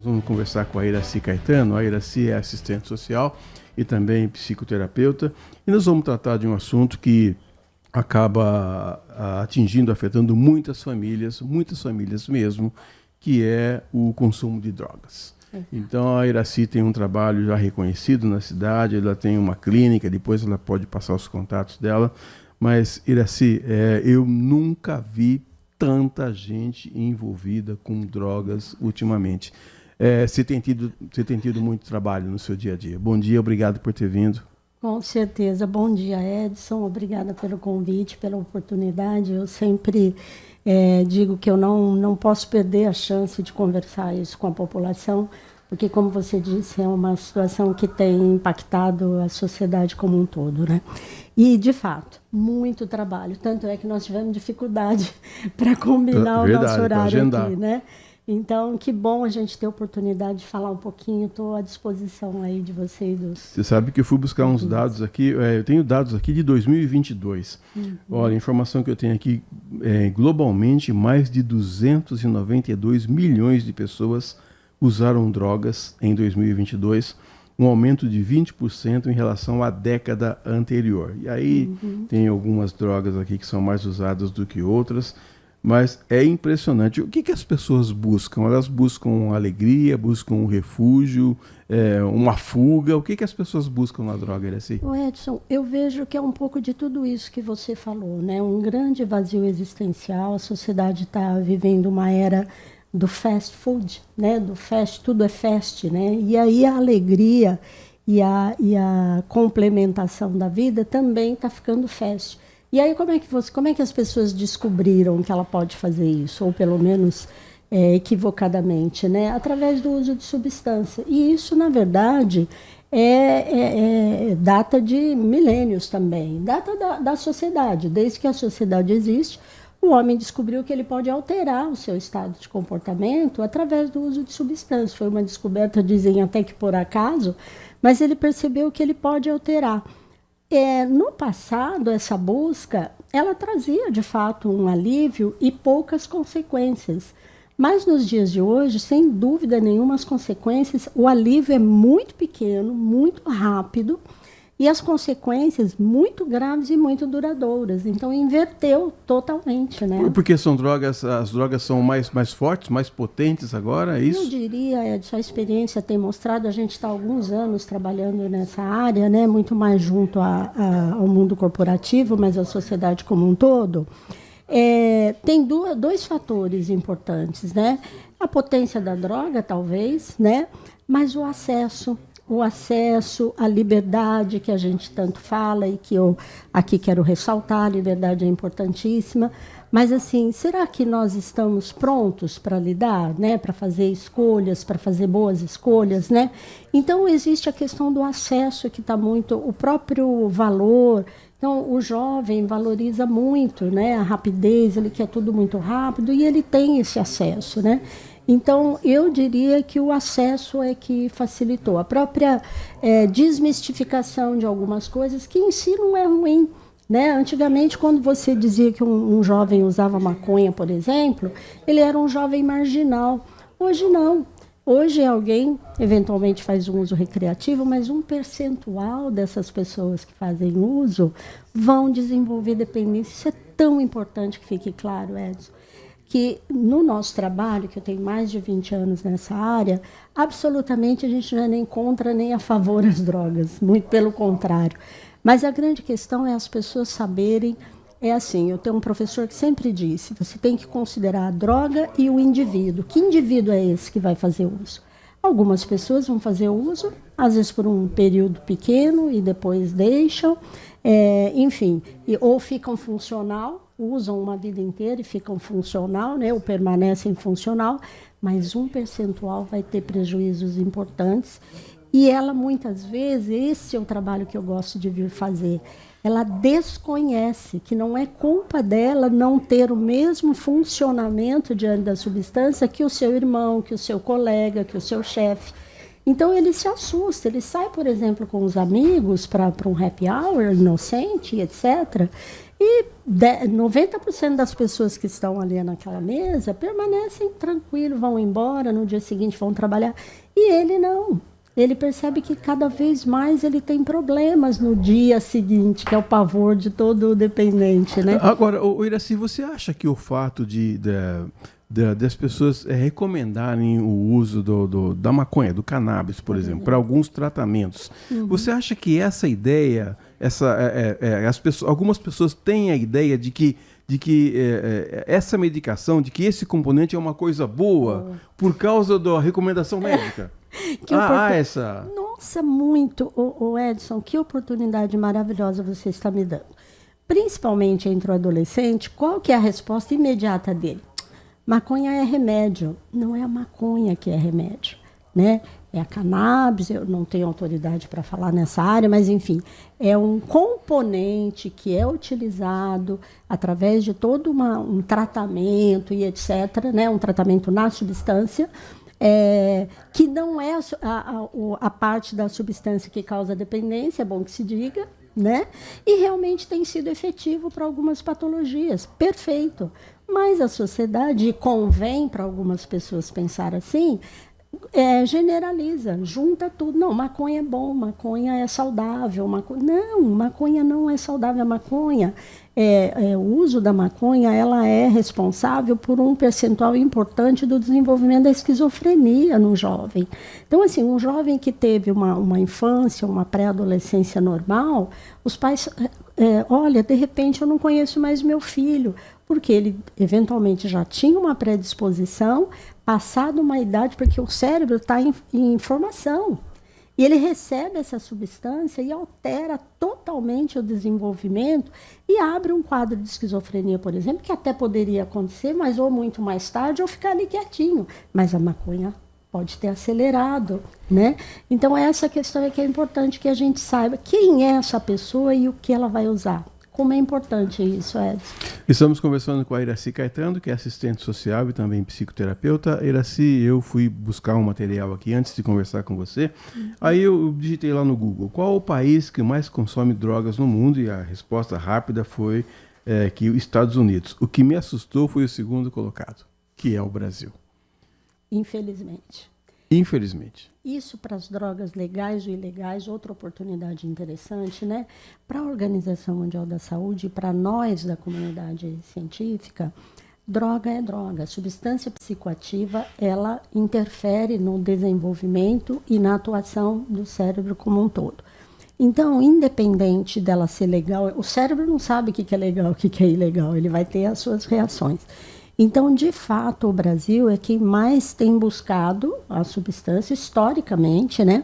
Vamos conversar com a Iracy Caetano. A Iracy é assistente social e também psicoterapeuta. E nós vamos tratar de um assunto que acaba atingindo, afetando muitas famílias mesmo, que é o consumo de drogas. Então a Iracy tem um trabalho já reconhecido na cidade, ela tem uma clínica, depois ela pode passar os contatos dela. Mas, Iracy, eu nunca vi tanta gente envolvida com drogas ultimamente. Você tem tido muito trabalho no seu dia a dia. Bom dia, obrigado por ter vindo. Com certeza. Bom dia, Edson. Obrigada pelo convite, pela oportunidade. Eu sempre digo que eu não posso perder a chance de conversar isso com a população, porque, como você disse, é uma situação que tem impactado a sociedade como um todo, né? E, de fato, muito trabalho. Tanto é que nós tivemos dificuldade para combinar o nosso horário aqui, né? Então, que bom a gente ter a oportunidade de falar um pouquinho. Estou à disposição aí de vocês. Você sabe que eu fui buscar uns dados aqui, eu tenho dados aqui de 2022. Olha, a informação que eu tenho aqui, globalmente, mais de 292 milhões de pessoas usaram drogas em 2022, um aumento de 20% em relação à década anterior. E aí tem algumas drogas aqui que são mais usadas do que outras, mas é impressionante. O que as pessoas buscam? Elas buscam alegria, buscam um refúgio, uma fuga? O que as pessoas buscam na droga, Iracy? Edson, eu vejo que é um pouco de tudo isso que você falou, né? Um grande vazio existencial. A sociedade está vivendo uma era do fast food, né? Do fast, tudo é fast, né? E aí a alegria e a complementação da vida também está ficando fast. E aí como é que as pessoas descobriram que ela pode fazer isso, ou pelo menos equivocadamente, né? Através do uso de substância. E isso, na verdade, data de milênios também, data da sociedade. Desde que a sociedade existe, o homem descobriu que ele pode alterar o seu estado de comportamento através do uso de substâncias. Foi uma descoberta, dizem até que por acaso, mas ele percebeu que ele pode alterar. No passado, essa busca, ela trazia, de fato, um alívio e poucas consequências. Mas nos dias de hoje, sem dúvida nenhuma, as consequências, o alívio é muito pequeno, muito rápido, e as consequências muito graves e muito duradouras. Então, inverteu totalmente, né? Porque as drogas são mais fortes, mais potentes agora, é isso? Eu diria, Edson, a experiência tem mostrado, a gente está há alguns anos trabalhando nessa área, né? Muito mais junto ao mundo corporativo, mas à sociedade como um todo. Tem dois fatores importantes, né? A potência da droga, talvez, né? Mas o acesso à liberdade que a gente tanto fala e que eu aqui quero ressaltar. A liberdade é importantíssima, mas assim, será que nós estamos prontos para lidar, né? Para fazer escolhas, para fazer boas escolhas, né? Então existe a questão do acesso, que está muito, o próprio valor. Então o jovem valoriza muito, né? A rapidez, ele quer tudo muito rápido e ele tem esse acesso, né? Então, eu diria que o acesso é que facilitou. A própria desmistificação de algumas coisas, que em si não é ruim, né? Antigamente, quando você dizia que um jovem usava maconha, por exemplo, ele era um jovem marginal. Hoje não. Hoje alguém, eventualmente, faz um uso recreativo, mas um percentual dessas pessoas que fazem uso vão desenvolver dependência. Isso é tão importante que fique claro, Edson, que no nosso trabalho, que eu tenho mais de 20 anos nessa área, absolutamente a gente não é nem contra nem a favor das drogas, muito pelo contrário. Mas a grande questão é as pessoas saberem, assim, eu tenho um professor que sempre disse, você tem que considerar a droga e o indivíduo. Que indivíduo é esse que vai fazer uso? Algumas pessoas vão fazer uso, às vezes por um período pequeno e depois deixam, enfim, ou ficam funcional, usam uma vida inteira e ficam funcional, né, ou permanecem funcional, mas um percentual vai ter prejuízos importantes. E ela, muitas vezes, esse é o trabalho que eu gosto de vir fazer, ela desconhece que não é culpa dela não ter o mesmo funcionamento diante da substância que o seu irmão, que o seu colega, que o seu chefe. Então ele se assusta, ele sai, por exemplo, com os amigos para um happy hour inocente, etc., E 90% das pessoas que estão ali naquela mesa permanecem tranquilos, vão embora, no dia seguinte vão trabalhar. E ele não. Ele percebe que cada vez mais ele tem problemas no dia seguinte, que é o pavor de todo dependente, né? Agora, Iraci, você acha que o fato das pessoas recomendarem o uso da maconha, do cannabis, por exemplo, para alguns tratamentos, você acha que essa ideia, algumas pessoas têm a ideia de que essa medicação, de que esse componente é uma coisa boa por causa da recomendação médica? Essa... Nossa, muito, o Edson, que oportunidade maravilhosa você está me dando. Principalmente entre o adolescente, qual que é a resposta imediata dele? Maconha é remédio. Não é a maconha que é remédio, né? É a cannabis, eu não tenho autoridade para falar nessa área, mas, enfim, é um componente que é utilizado através de todo um tratamento e etc., né? Um tratamento na substância, que não é a parte da substância que causa dependência, é bom que se diga, né? E realmente tem sido efetivo para algumas patologias. Perfeito. Mas a sociedade, e convém para algumas pessoas pensar assim, generaliza, junta tudo. Não, maconha é bom, maconha é saudável. Não, maconha não é saudável. A maconha, o uso da maconha, ela é responsável por um percentual importante do desenvolvimento da esquizofrenia no jovem. Então, assim, um jovem que teve uma infância, uma pré-adolescência normal, os pais, olha, de repente eu não conheço mais meu filho, porque ele eventualmente já tinha uma predisposição, passado uma idade, porque o cérebro está em formação. E ele recebe essa substância e altera totalmente o desenvolvimento e abre um quadro de esquizofrenia, por exemplo, que até poderia acontecer, mas ou muito mais tarde ou ficar ali quietinho. Mas a maconha pode ter acelerado, né? Então essa questão é que é importante que a gente saiba quem é essa pessoa e o que ela vai usar. Como é importante isso, Edson. Estamos conversando com a Iraci Caetano, que é assistente social e também psicoterapeuta. Iraci, eu fui buscar um material aqui antes de conversar com você. Aí eu digitei lá no Google, qual o país que mais consome drogas no mundo? E a resposta rápida foi que os Estados Unidos. O que me assustou foi o segundo colocado, que é o Brasil. Infelizmente. Infelizmente. Isso para as drogas legais ou ilegais, outra oportunidade interessante, né? Para a Organização Mundial da Saúde e para nós da comunidade científica, droga é droga. A substância psicoativa, ela interfere no desenvolvimento e na atuação do cérebro como um todo. Então, independente dela ser legal, o cérebro não sabe o que é legal, o que é ilegal, ele vai ter as suas reações. Então, de fato, o Brasil é quem mais tem buscado a substância, historicamente, né?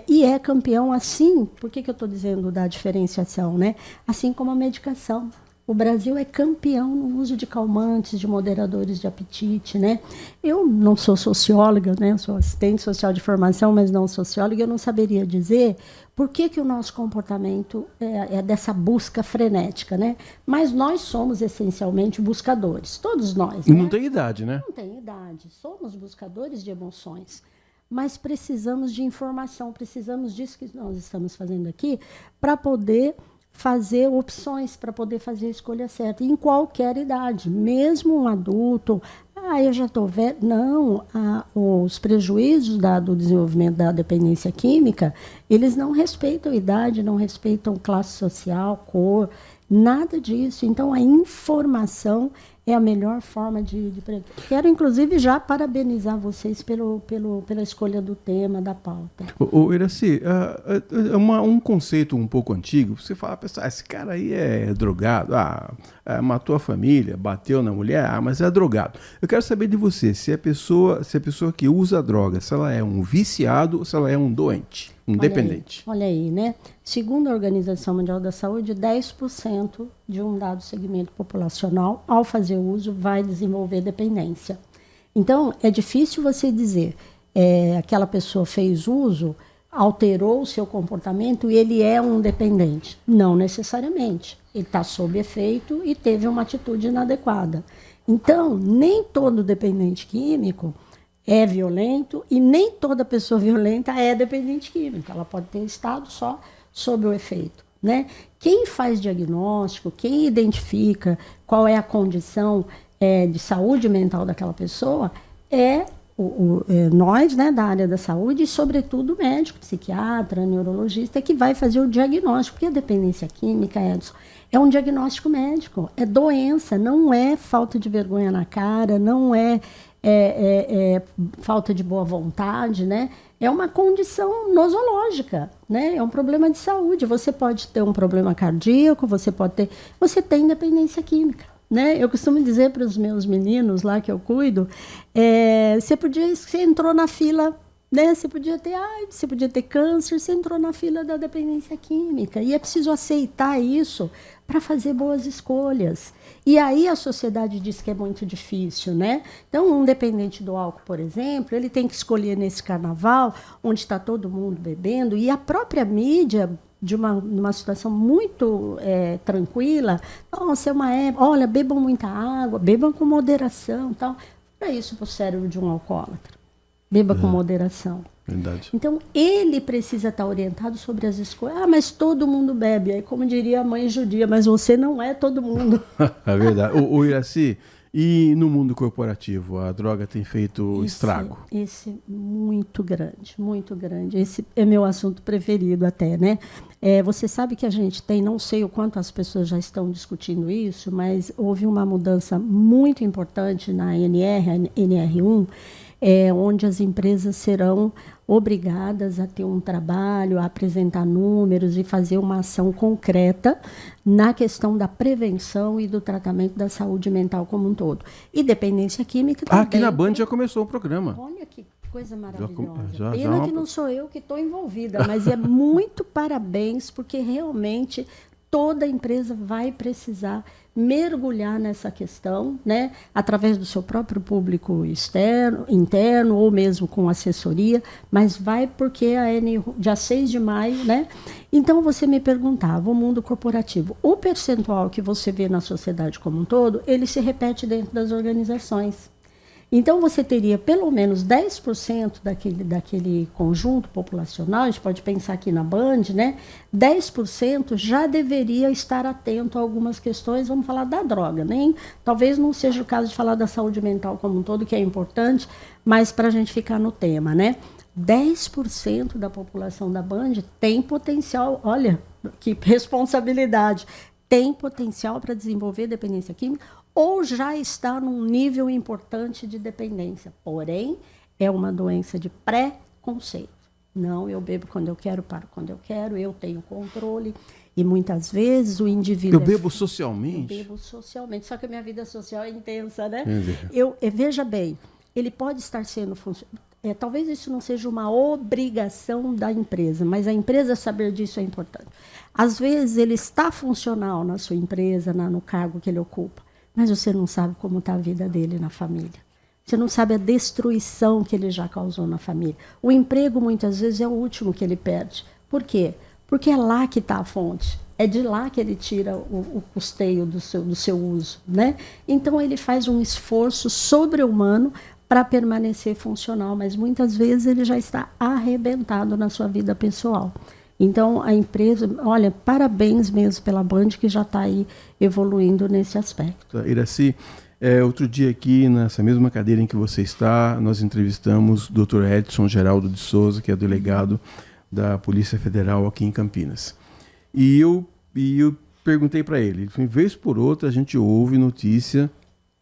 E é campeão assim, por que eu estou dizendo da diferenciação, né? Assim como a medicação. O Brasil é campeão no uso de calmantes, de moderadores de apetite, né? Eu não sou socióloga, né? Eu sou assistente social de formação, mas não socióloga. Eu não saberia dizer por que o nosso comportamento é dessa busca frenética, né? Mas nós somos essencialmente buscadores, todos nós. E né? não tem idade, né? Não tem idade. Somos buscadores de emoções. Mas precisamos de informação, precisamos disso que nós estamos fazendo aqui para poder fazer opções, para poder fazer a escolha certa, em qualquer idade, mesmo um adulto, eu já estou velho. Não, os prejuízos do desenvolvimento da dependência química, eles não respeitam idade, não respeitam classe social, cor, nada disso. Então, a informação é a melhor forma de prevenir. Quero, inclusive, já parabenizar vocês pela escolha do tema, da pauta. Iraci, um conceito um pouco antigo, você fala, pessoal, esse cara aí é drogado, matou a família, bateu na mulher, mas é drogado. Eu quero saber de você, se a pessoa que usa droga, se ela é um viciado ou se ela é um doente, um dependente. Olha aí, né? Segundo a Organização Mundial da Saúde, 10% de um dado segmento populacional, ao fazer uso, vai desenvolver dependência. Então, é difícil você dizer, aquela pessoa fez uso, alterou o seu comportamento e ele é um dependente. Não necessariamente. Ele está sob efeito e teve uma atitude inadequada. Então, nem todo dependente químico é violento e nem toda pessoa violenta é dependente química. Ela pode ter estado só sob o efeito, né? Quem faz diagnóstico, quem identifica qual é a condição de saúde mental daquela pessoa nós, né, da área da saúde, e sobretudo o médico, psiquiatra, neurologista, que vai fazer o diagnóstico, porque a dependência química, Edson, é um diagnóstico médico, é doença, não é falta de vergonha na cara, não é falta de boa vontade, né? É uma condição nosológica, né? É um problema de saúde. Você pode ter um problema cardíaco, você tem dependência química, né? Eu costumo dizer para os meus meninos lá que eu cuido, você entrou na fila, né? Você podia ter AIDS, você podia ter câncer, você entrou na fila da dependência química. E é preciso aceitar isso para fazer boas escolhas. E aí a sociedade diz que é muito difícil, né? Então, um dependente do álcool, por exemplo, ele tem que escolher nesse carnaval, onde está todo mundo bebendo, e a própria mídia, numa situação muito tranquila, nossa, olha, bebam muita água, bebam com moderação, tal. Para isso, para o cérebro de um alcoólatra. Beba com moderação. Verdade. Então, ele precisa estar orientado sobre as escolhas. Mas todo mundo bebe. Aí, como diria a mãe judia, mas você não é todo mundo. É verdade. O Iracy, e no mundo corporativo, a droga tem feito estrago? Esse muito grande, muito grande. Esse é meu assunto preferido até, né? Você sabe que a gente tem, não sei o quanto as pessoas já estão discutindo isso, mas houve uma mudança muito importante na NR1, onde as empresas serão obrigadas a ter um trabalho, a apresentar números e fazer uma ação concreta na questão da prevenção e do tratamento da saúde mental como um todo. E dependência química também. Aqui na Band já começou o programa. Olha que coisa maravilhosa. Pena que não sou eu que estou envolvida, mas é muito parabéns, porque realmente toda empresa vai precisar mergulhar nessa questão, né, através do seu próprio público interno, ou mesmo com assessoria, mas vai porque dia 6 de maio, né? Então, você me perguntava, o mundo corporativo, o percentual que você vê na sociedade como um todo, ele se repete dentro das organizações. Então, você teria pelo menos 10% daquele conjunto populacional, a gente pode pensar aqui na Band, né? 10% já deveria estar atento a algumas questões, vamos falar da droga, talvez não seja o caso de falar da saúde mental como um todo, que é importante, mas para a gente ficar no tema, né? 10% da população da Band tem potencial, olha, que responsabilidade, tem potencial para desenvolver dependência química, ou já está num nível importante de dependência. Porém, é uma doença de preconceito. Não, eu bebo quando eu quero, paro quando eu quero, eu tenho controle. E muitas vezes o indivíduo... Eu bebo socialmente? Eu bebo socialmente, só que a minha vida social é intensa, né? Veja bem, ele pode estar sendo... talvez isso não seja uma obrigação da empresa, mas a empresa saber disso é importante. Às vezes ele está funcional na sua empresa, no cargo que ele ocupa, mas você não sabe como está a vida dele na família. Você não sabe a destruição que ele já causou na família. O emprego, muitas vezes, é o último que ele perde. Por quê? Porque é lá que está a fonte. É de lá que ele tira o custeio do seu uso, né? Então, ele faz um esforço sobre-humano para permanecer funcional, mas muitas vezes ele já está arrebentado na sua vida pessoal. Então, a empresa, olha, parabéns mesmo pela Band, que já está aí evoluindo nesse aspecto. Iracy, outro dia aqui, nessa mesma cadeira em que você está, nós entrevistamos o Dr. Edson Geraldo de Souza, que é delegado da Polícia Federal aqui em Campinas. E eu perguntei para ele, vez por outra a gente ouve notícia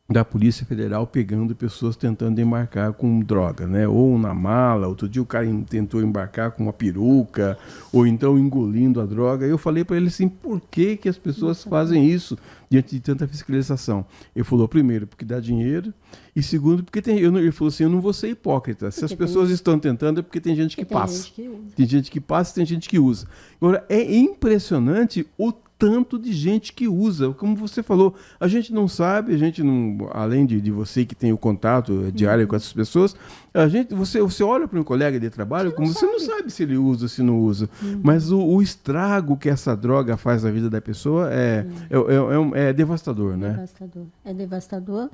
da Polícia Federal pegando pessoas tentando embarcar com droga, né? Ou na mala, outro dia o cara tentou embarcar com uma peruca, ou então engolindo a droga. Eu falei para ele assim, por que as pessoas fazem isso diante de tanta fiscalização? Ele falou, primeiro, porque dá dinheiro, e segundo, porque ele falou assim, eu não vou ser hipócrita. Se as pessoas estão tentando é porque tem gente que passa. Tem gente que passa e tem gente que usa. Agora, é impressionante o tanto de gente que usa, como você falou, a gente não sabe, além de você que tem o contato diário com essas pessoas, você olha para um colega de trabalho, você não sabe se ele usa, se não usa, mas o estrago que essa droga faz na vida da pessoa é devastador, né? É devastador.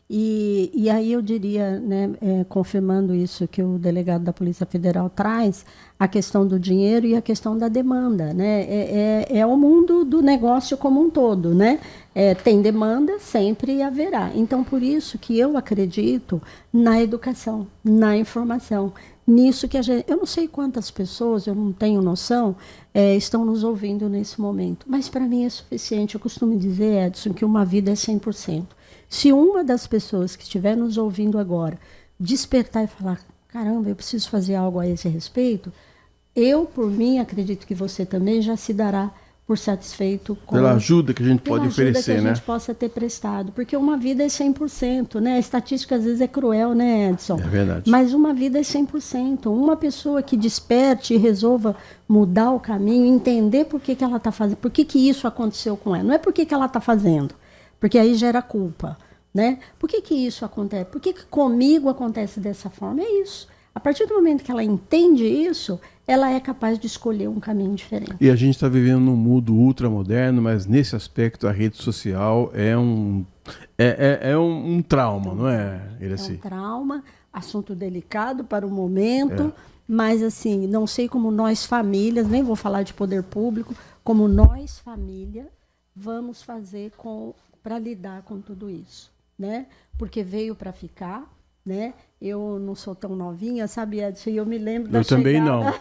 E aí eu diria, né, confirmando isso que o delegado da Polícia Federal traz, a questão do dinheiro e a questão da demanda, né? É o mundo do negócio como um todo, né? Tem demanda, sempre haverá. Então, por isso que eu acredito na educação, na informação, nisso que a gente... Eu não sei quantas pessoas, eu não tenho noção, estão nos ouvindo nesse momento, mas para mim é suficiente. Eu costumo dizer, Edson, que uma vida é 100%. Se uma das pessoas que estiver nos ouvindo agora despertar e falar, caramba, eu preciso fazer algo a esse respeito, eu, por mim, acredito que você também já se dará por satisfeito com... Pela ajuda que a gente pode oferecer, né? Pela ajuda que a gente possa ter prestado. Porque uma vida é 100%, né? A estatística, às vezes, é cruel, né, Edson? É verdade. Mas uma vida é 100%. Uma pessoa que desperte e resolva mudar o caminho, entender por que ela está fazendo, por que isso aconteceu com ela. Não é por que ela está fazendo, porque aí gera culpa, né? Por que isso acontece? Por que comigo acontece dessa forma? É isso. A partir do momento que ela entende isso, ela é capaz de escolher um caminho diferente. E a gente está vivendo num mundo ultramoderno, mas nesse aspecto a rede social é um trauma, não é, Iracy? É um trauma, assunto delicado para o momento, mas assim, não sei como nós famílias, nem vou falar de poder público, como nós família vamos fazer para lidar com tudo isso, né? Porque veio para ficar, né? Eu não sou tão novinha, sabe, Edson? Eu me lembro da chegada... Eu também não.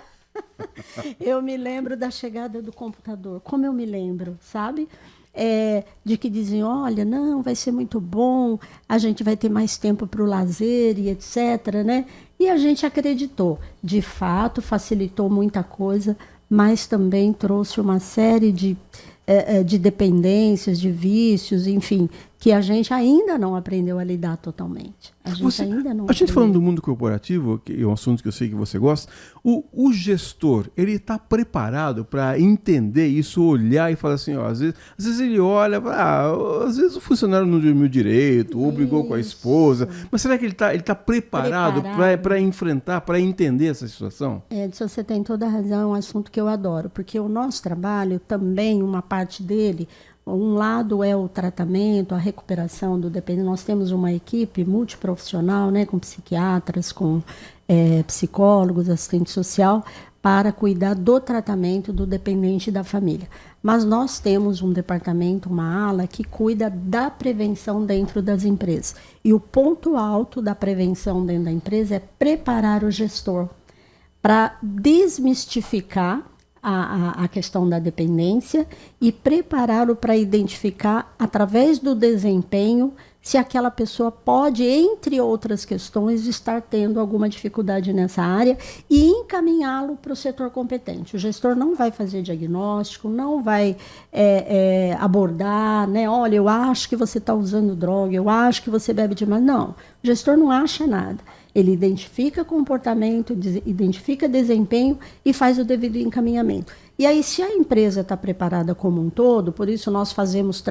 Eu me lembro da chegada do computador. Como eu me lembro, sabe? De que diziam, olha, não, vai ser muito bom, a gente vai ter mais tempo para o lazer e etc., né? E a gente acreditou. De fato, facilitou muita coisa, mas também trouxe uma série de dependências, de vícios, enfim, que a gente ainda não aprendeu a lidar totalmente. A gente falando do mundo corporativo, que é um assunto que eu sei que você gosta, o gestor, ele está preparado para entender isso, olhar e falar assim, ó, às vezes ele olha, às vezes o funcionário não dormiu direito, ou brigou com a esposa, mas será que ele tá preparado para enfrentar, para entender essa situação? Edson, você tem toda a razão, é um assunto que eu adoro, porque o nosso trabalho também, uma parte dele, um lado é o tratamento, a recuperação do dependente. Nós temos uma equipe multiprofissional, né, com psiquiatras, com psicólogos, assistente social, para cuidar do tratamento do dependente e da família. Mas nós temos um departamento, uma ala, que cuida da prevenção dentro das empresas. E o ponto alto da prevenção dentro da empresa é preparar o gestor para desmistificar a questão da dependência e prepará-lo para identificar, através do desempenho, se aquela pessoa pode, entre outras questões, estar tendo alguma dificuldade nessa área e encaminhá-lo para o setor competente. O gestor não vai fazer diagnóstico, não vai abordar, né? Olha, eu acho que você está usando droga, eu acho que você bebe demais. Não, o gestor não acha nada. Ele identifica comportamento, identifica desempenho e faz o devido encaminhamento. E aí, se a empresa está preparada como um todo, por isso nós fazemos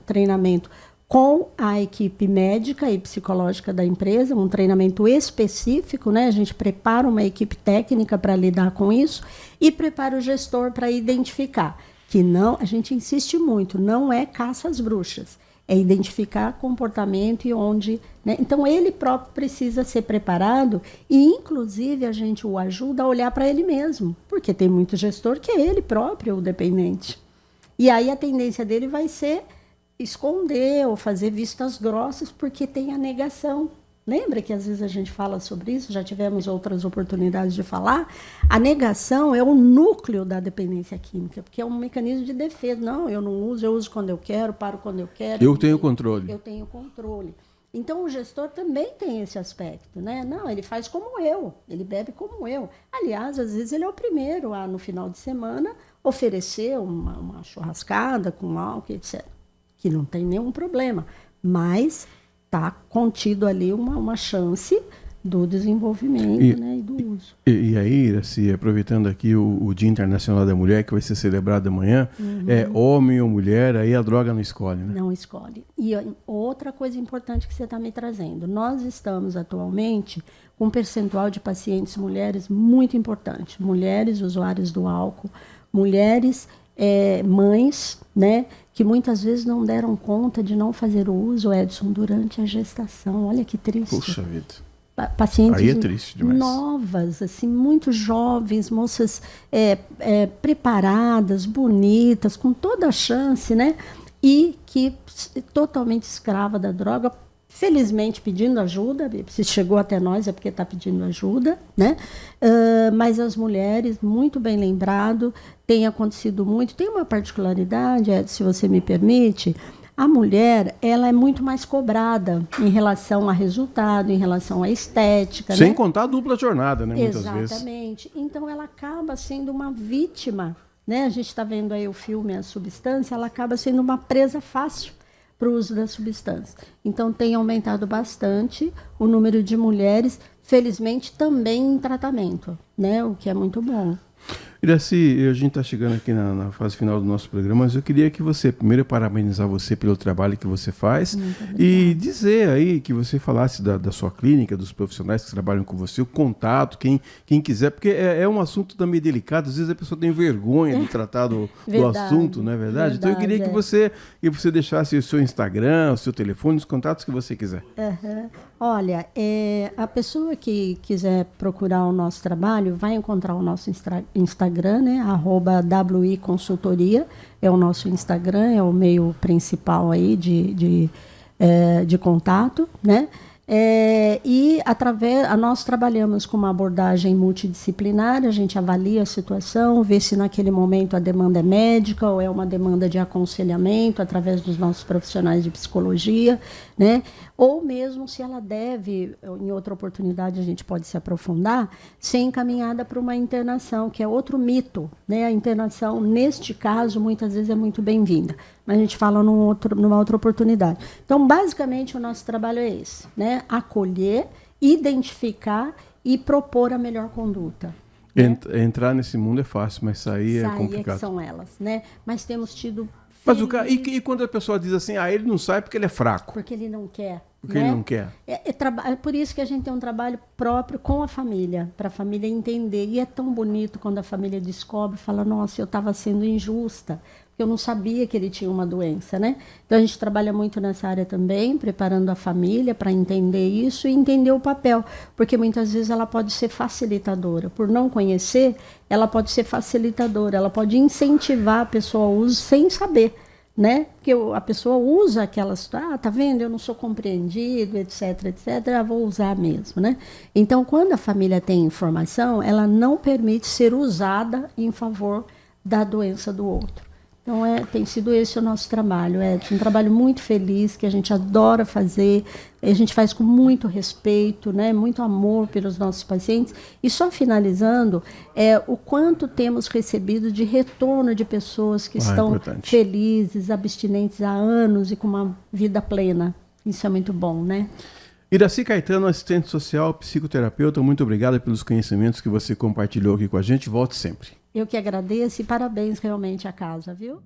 treinamento com a equipe médica e psicológica da empresa, um treinamento específico, né? A gente prepara uma equipe técnica para lidar com isso e prepara o gestor para identificar que não, a gente insiste muito, não é caça às bruxas. É identificar comportamento e onde... Né? Então, ele próprio precisa ser preparado e, inclusive, a gente o ajuda a olhar para ele mesmo, porque tem muito gestor que é ele próprio o dependente. E aí a tendência dele vai ser esconder ou fazer vistas grossas porque tem a negação. Lembra que às vezes a gente fala sobre isso? Já tivemos outras oportunidades de falar. A negação é o núcleo da dependência química, porque é um mecanismo de defesa. Não, eu não uso, eu uso quando eu quero, paro quando eu quero. Eu tenho controle. Eu tenho controle. Então, o gestor também tem esse aspecto, né? Não, ele faz como eu, ele bebe como eu. Aliás, às vezes ele é o primeiro a, no final de semana, oferecer uma churrascada com álcool, etc. Que não tem nenhum problema, mas está contido ali uma chance do desenvolvimento, né, e do uso. E aí, Iracy, aproveitando aqui o Dia Internacional da Mulher, que vai ser celebrado amanhã, homem ou mulher, aí a droga não escolhe, né? Não escolhe. E outra coisa importante que você está me trazendo, nós estamos atualmente com um percentual de pacientes mulheres muito importante. Mulheres usuárias do álcool, mulheres mães, né, que muitas vezes não deram conta de não fazer o uso, Edson, durante a gestação. Olha que triste. Puxa vida. Pacientes Aí é triste demais. novas, assim, muito jovens, moças preparadas, bonitas, com toda a chance, né? E que totalmente escrava da droga, felizmente pedindo ajuda. Se chegou até nós é porque está pedindo ajuda, né? Mas as mulheres, muito bem lembrado, tem acontecido muito. Tem uma particularidade, se você me permite. A mulher, ela é muito mais cobrada em relação a resultado, em relação à estética. Sem né? contar a dupla jornada, né? Muitas vezes. Exatamente. Então, ela acaba sendo uma vítima. Né? A gente está vendo aí o filme A Substância, ela acaba sendo uma presa fácil para o uso da substância. Então, tem aumentado bastante o número de mulheres, felizmente, também em tratamento, né? O que é muito bom. Iracy, a gente está chegando aqui na fase final do nosso programa, mas eu queria que você, primeiro, parabenizar você pelo trabalho que você faz e dizer aí, que você falasse da sua clínica, dos profissionais que trabalham com você, o contato, quem quiser, porque é um assunto também delicado, às vezes a pessoa tem vergonha de tratar do assunto, não é verdade? Então eu queria que você deixasse o seu Instagram, o seu telefone, os contatos que você quiser. Olha, a pessoa que quiser procurar o nosso trabalho vai encontrar o nosso Instagram, né? @WI Consultoria é o nosso Instagram, é o meio principal aí de contato, né? E nós trabalhamos com uma abordagem multidisciplinar, a gente avalia a situação, vê se naquele momento a demanda é médica ou é uma demanda de aconselhamento através dos nossos profissionais de psicologia, né? Ou mesmo se ela deve, em outra oportunidade a gente pode se aprofundar, ser encaminhada para uma internação, que é outro mito, né? A internação, neste caso, muitas vezes é muito bem-vinda, mas a gente fala numa outra oportunidade. Então, basicamente, o nosso trabalho é esse, né? Acolher, identificar e propor a melhor conduta. Né? Entrar nesse mundo é fácil, mas sair é complicado. É que são elas, né? Mas temos tido... Mas e quando a pessoa diz assim, ele não sai porque ele é fraco? Porque ele não quer. Porque ele não quer. É por isso que a gente tem um trabalho próprio com a família, para a família entender. E é tão bonito quando a família descobre, fala, nossa, eu estava sendo injusta, porque eu não sabia que ele tinha uma doença, né? Então a gente trabalha muito nessa área também, preparando a família para entender isso e entender o papel, porque muitas vezes ela pode ser facilitadora. Por não conhecer, ela pode ser facilitadora, ela pode incentivar a pessoa ao uso sem saber. Né? Porque a pessoa usa aquelas, tá vendo, eu não sou compreendido, etc, vou usar mesmo, né? Então, quando a família tem informação, ela não permite ser usada em favor da doença do outro. Então, tem sido esse o nosso trabalho. É um trabalho muito feliz, que a gente adora fazer, a gente faz com muito respeito, né? Muito amor pelos nossos pacientes. E só finalizando, o quanto temos recebido de retorno de pessoas que estão felizes, abstinentes há anos e com uma vida plena. Isso é muito bom, né? Iracy Caetano, assistente social, psicoterapeuta, muito obrigada pelos conhecimentos que você compartilhou aqui com a gente. Volte sempre. Eu que agradeço e parabéns realmente à casa, viu?